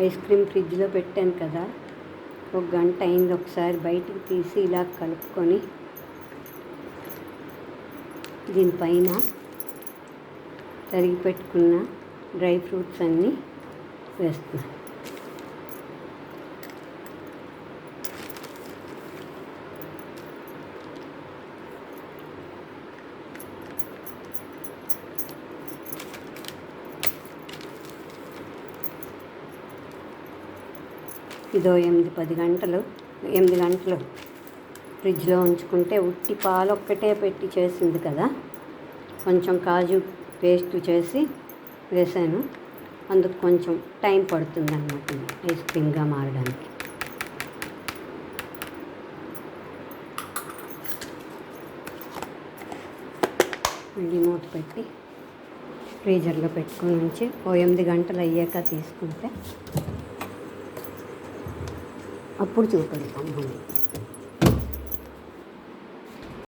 Ice cream ఫ్రిడ్జ్లో పెట్టాను కదా, 1 గంట అయింది. ఒకసారి బయటికి తీసి ఇలా కలుపుకొని దీనిపైన తరిగి పెట్టుకున్న డ్రై ఫ్రూట్స్ అన్నీ వేస్తున్నాను. ఇదో 8 గంటలు ఫ్రిడ్జ్లో ఉంచుకుంటే ఉట్టి పాలు ఒక్కటే పెట్టి చేసింది కదా, కొంచెం కాజు పేస్ట్ చేసి వేసాను. అందుకు కొంచెం టైం పడుతుంది అన్నమాట ఐస్ క్రీమ్గా మారడానికి. మళ్ళీ మూత పెట్టి ఫ్రీజర్లో పెట్టుకొని ఉంచి 8 గంటలు అయ్యాక తీసుకుంటే అప్పుడు చూపెడతాం.